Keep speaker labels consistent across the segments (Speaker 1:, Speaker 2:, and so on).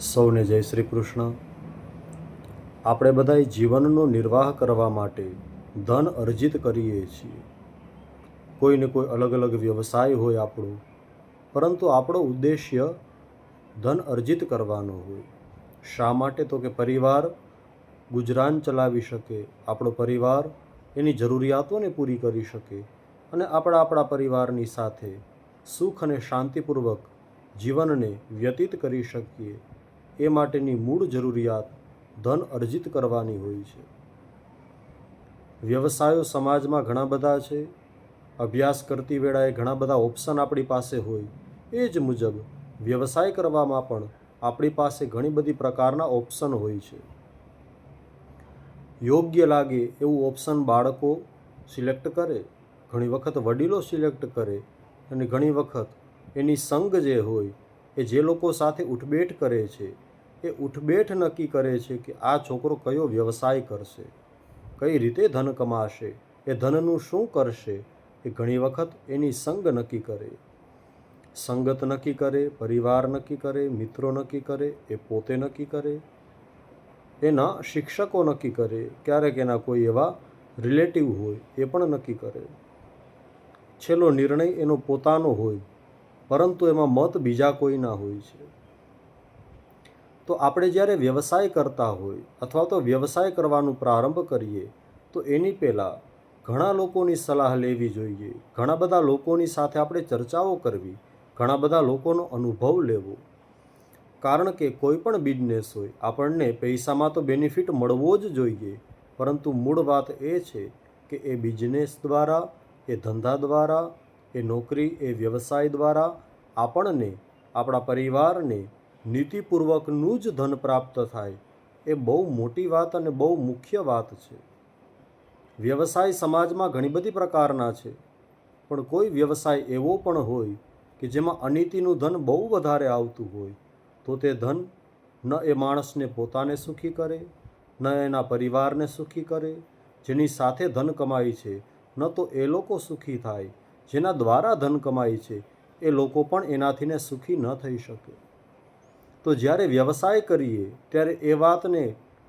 Speaker 1: સૌને જય શ્રી કૃષ્ણ। આપણે બધાય જીવનનો નિર્વાહ કરવા માટે ધન અર્જિત કરીએ છીએ। કોઈને કોઈ અલગ અલગ વ્યવસાય હોય આપણો, પરંતુ આપણો ઉદ્દેશ્ય ધન અર્જિત કરવાનો હોય। શા માટે? તો કે પરિવાર ગુજરાન ચલાવી શકે, આપણો પરિવાર એની જરૂરિયાતોને પૂરી કરી શકે અને આપણા પરિવારની સાથે સુખ અને શાંતિપૂર્વક જીવનને વ્યતીત કરી શકીએ। એ માટેની મૂળ જરૂરિયાત ધન અર્જિત કરવાની હોય છે। વ્યવસાયો સમાજમાં ઘણા બધા છે। અભ્યાસ કરતી વેળાએ ઘણા બધા ઓપ્શન આપણી પાસે હોય, એ જ મુજબ વ્યવસાય કરવામાં પણ આપણી પાસે ઘણી બધી પ્રકારના ઓપ્શન હોય છે। યોગ્ય લાગે એવું ઓપ્શન બાળકો સિલેક્ટ કરે, ઘણી વખત વડીલો સિલેક્ટ કરે અને ઘણી વખત એની સંગ જે હોય એ જે લોકો સાથે ઉઠબેઠ કરે છે એ ઉઠબેઠ નક્કી કરે છે કે આ છોકરો કયો વ્યવસાય કરશે, કઈ રીતે ધન કમાશે, એ ધનનું શું કરશે, એ ઘણી વખત એની સંગ નક્કી કરે, સંગત નક્કી કરે, પરિવાર નક્કી કરે, મિત્રો નક્કી કરે, એ પોતે નક્કી કરે, એના શિક્ષકો નક્કી કરે, ક્યારેક એના કોઈ એવા રિલેટિવ હોય એ પણ નક્કી કરે। છેલ્લો નિર્ણય એનો પોતાનો હોય, પરંતુ એમાં મત બીજા કોઈના હોય છે। તો આપણે જ્યારે વ્યવસાય કરતા હોય અથવા તો વ્યવસાય કરવાનું પ્રારંભ કરીએ તો એની પહેલાં ઘણા લોકોની સલાહ લેવી જોઈએ, ઘણા બધા લોકોની સાથે આપણે ચર્ચાઓ કરવી, ઘણા બધા લોકોનો અનુભવ લેવો। કારણ કે કોઈ પણ બિઝનેસ હોય, આપણને પૈસામાં તો બેનિફિટ મળવો જ જોઈએ, પરંતુ મૂળ વાત એ છે કે એ બિઝનેસ દ્વારા, એ ધંધા દ્વારા, એ નોકરી, એ વ્યવસાય દ્વારા આપણને, આપણા પરિવારને નીતિપૂર્વકનું જ ધન પ્રાપ્ત થાય, એ બહુ મોટી વાત અને બહુ મુખ્ય વાત છે। વ્યવસાય સમાજમાં ઘણી બધી પ્રકારના છે, પણ કોઈ વ્યવસાય એવો પણ હોય કે જેમાં અનીતિનું ધન બહુ વધારે આવતું હોય, તો તે ધન ન એ માણસને પોતાને સુખી કરે, ન એના પરિવારને સુખી કરે। જેની સાથે ધન કમાય છે ન તો એ લોકો સુખી થાય, જેના દ્વારા ધન કમાય છે એ લોકો પણ એનાથીને સુખી ન થઈ શકે। તો જ્યારે વ્યવસાય કરીએ ત્યારે એ વાતને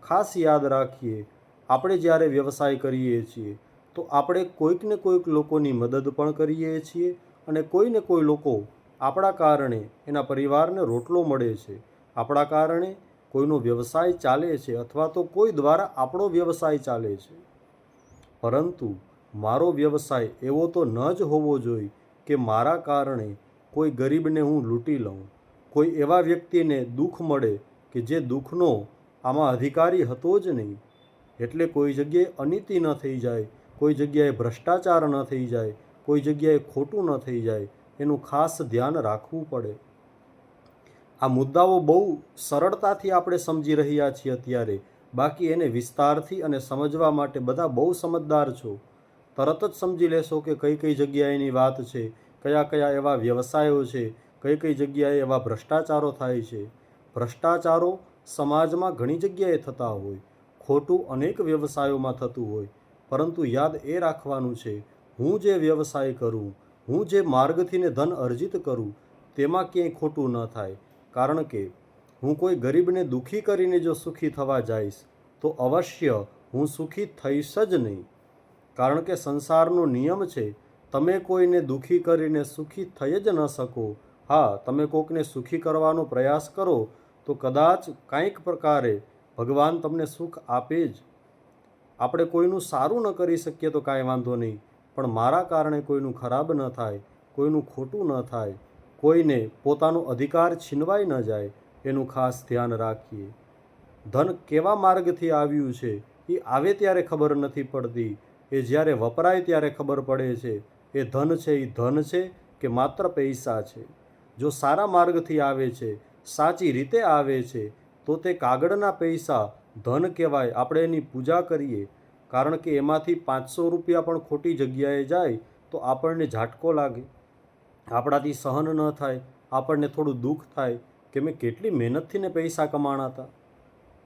Speaker 1: ખાસ યાદ રાખીએ, આપણે જ્યારે વ્યવસાય કરીએ છીએ તો આપણે કોઈકને કોઈક લોકોની મદદ પણ કરીએ છીએ અને કોઈને કોઈ લોકો આપણા કારણે એના પરિવારને રોટલો મળે છે, આપણા કારણે કોઈનો વ્યવસાય ચાલે છે અથવા તો કોઈ દ્વારા આપણો વ્યવસાય ચાલે છે। પરંતુ મારો વ્યવસાય એવો તો ન જ હોવો જોઈએ કે મારા કારણે કોઈ ગરીબને હું લૂંટી લઉં, કોઈ એવા વ્યક્તિને દુઃખ મળે કે જે દુઃખનો આમાં અધિકારી હતો જ નહીં। એટલે કોઈ જગ્યાએ અનીતિ ન થઈ જાય, કોઈ જગ્યાએ ભ્રષ્ટાચાર ન થઈ જાય, કોઈ જગ્યાએ ખોટું ન થઈ જાય, એનું ખાસ ધ્યાન રાખવું પડે। આ મુદ્દાઓ બહુ સરળતાથી આપણે સમજી રહ્યા છીએ અત્યારે, બાકી એને વિસ્તારથી અને સમજવા માટે બધા બહુ સમજદાર છો, તરત જ સમજી લેશો કે કઈ કઈ જગ્યાએની વાત છે, કયા કયા એવા વ્યવસાયો છે, કઈ કઈ જગ્યાએ એવા ભ્રષ્ટાચારો થાય છે। ભ્રષ્ટાચારો સમાજમાં ઘણી જગ્યાએ થતા હોય, ખોટું અનેક વ્યવસાયોમાં થતું હોય, પરંતુ યાદ એ રાખવાનું છે, હું જે વ્યવસાય કરું, હું જે માર્ગથીને ધન અર્જિત કરું, તેમાં ક્યાંય ખોટું ન થાય। કારણ કે હું કોઈ ગરીબને દુઃખી કરીને જો સુખી થવા જઈશ તો અવશ્ય હું સુખી થઈશ જ નહીં। કારણ કે સંસારનો નિયમ છે, તમે કોઈને દુઃખી કરીને સુખી થઈ જ ન શકો। હા, તમે કોઈકને સુખી કરવાનો પ્રયાસ કરો તો કદાચ કાંઈક પ્રકારે ભગવાન તમને સુખ આપે જ। આપણે કોઈનું સારું ન કરી શકીએ તો કાંઈ વાંધો નહીં, પણ મારા કારણે કોઈનું ખરાબ ન થાય, કોઈનું ખોટું ન થાય, કોઈને પોતાનો અધિકાર છીનવાઈ ન જાય, એનું ખાસ ધ્યાન રાખીએ। ધન કેવા માર્ગથી આવ્યું છે એ આવે ત્યારે ખબર નથી પડતી, એ જ્યારે વપરાય ત્યારે ખબર પડે છે એ ધન છે એ ધન છે કે માત્ર પૈસા છે। જો સારા માર્ગથી આવે છે, સાચી રીતે આવે છે, તો તે કાગળના પૈસા ધન કહેવાય, આપણે એની પૂજા કરીએ। કારણ કે એમાંથી 500 રૂપિયા પણ ખોટી જગ્યાએ જાય તો આપણને ઝાટકો લાગે, આપણાથી સહન ન થાય, આપણને થોડું દુઃખ થાય કે મેં કેટલી મહેનતથી ને પૈસા કમાણા હતા,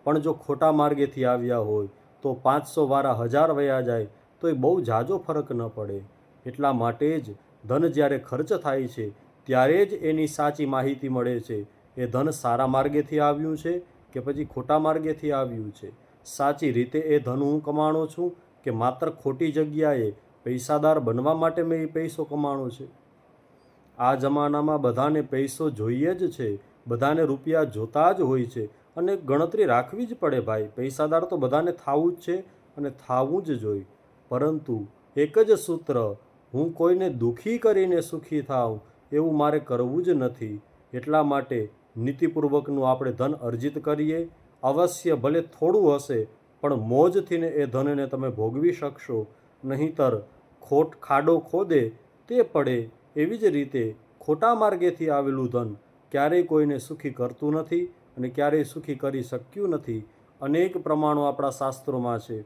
Speaker 1: પણ જો ખોટા માર્ગેથી આવ્યા હોય તો 500 વાળા 1000 વયા જાય તો એ બહુ ઝાઝો ફરક ન પડે। એટલા માટે જ ધન જ્યારે ખર્ચ થાય છે ત્યારે જ એની સાચી માહિતી મળે છે, એ ધન સારા માર્ગેથી આવ્યું છે કે પછી ખોટા માર્ગેથી આવ્યું છે? સાચી રીતે એ ધન હું કમાણો છું કે માત્ર ખોટી જગ્યાએ પૈસાદાર બનવા માટે મેં એ પૈસો કમાણો છે? આ જમાનામાં બધાને પૈસો જોઈએ જ છે, બધાને રૂપિયા જોતા જ હોય છે અને ગણતરી રાખવી જ પડે ભાઈ. પૈસાદાર તો બધાને થવું જ છે અને થવું જ જોઈએ. પરંતુ એક જ સૂત્ર, હું કોઈને દુઃખી કરીને સુખી થાઉં એવું મારે કરવું જ નથી. એટલા માટે નીતિપૂર્વકનું આપણે ધન અર્જિત કરીએ. અવશ્ય ભલે થોડું હશે પણ મોજથી એ ધનને તમે ભોગવી શકશો. નહીંતર ખાડો ખોદે તે પડે. એવી જ રીતે ખોટા માર્ગેથી આવેલું ધન ક્યારેય કોઈને સુખી કરતું નથી અને ક્યારેય સુખી કરી શક્યું નથી. અનેક પ્રમાણો આપણા શાસ્ત્રોમાં છે.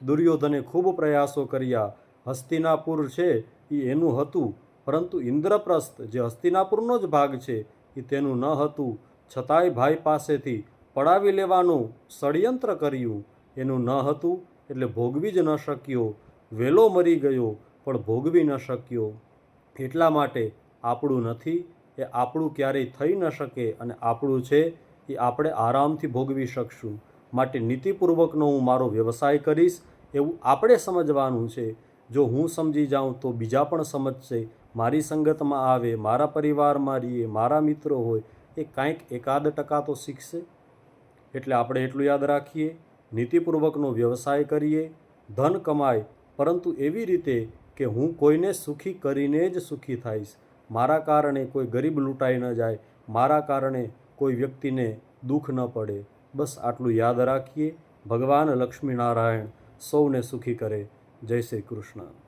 Speaker 1: દુર્યોધને ખૂબ પ્રયાસો કર્યા. હસ્તિનાપુર છે એ એનું હતું, પરંતુ ઇન્દ્રપ્રસ્થ જે હસ્તિનાપુરનો જ ભાગ છે એ તેનું ન હતું. છતાંય ભાઈ પાસેથી પડાવી લેવાનું ષડયંત્ર કર્યું. એનું ન હતું એટલે ભોગવી જ ન શક્યો. વેલો મરી ગયો પણ ભોગવી ન શક્યો. એટલા માટે આપણું નથી એ આપણું ક્યારેય થઈ ન શકે અને આપણું છે એ આપણે આરામથી ભોગવી શકશું. માટે નીતિપૂર્વકનો હું મારો વ્યવસાય કરીશ એવું આપણે સમજવાનું છે. જો હું સમજી જાઉં તો બીજા પણ સમજશે. મારી સંગતમાં આવે, મારા પરિવારમાં રહીએ, મારા મિત્રો હોય, એ કાંઈક 1% તો શીખશે. એટલે આપણે એટલું યાદ રાખીએ, નીતિપૂર્વકનો વ્યવસાય કરીએ, ધન કમાય, પરંતુ એવી રીતે કે હું કોઈને સુખી કરીને જ સુખી થઈશ. મારા કારણે કોઈ ગરીબ લૂંટાઈ ન જાય, મારા કારણે કોઈ વ્યક્તિને દુઃખ ન પડે. બસ આટલું યાદ રાખીએ. ભગવાન લક્ષ્મીનારાયણ સૌને સુખી કરે. જય શ્રી કૃષ્ણ.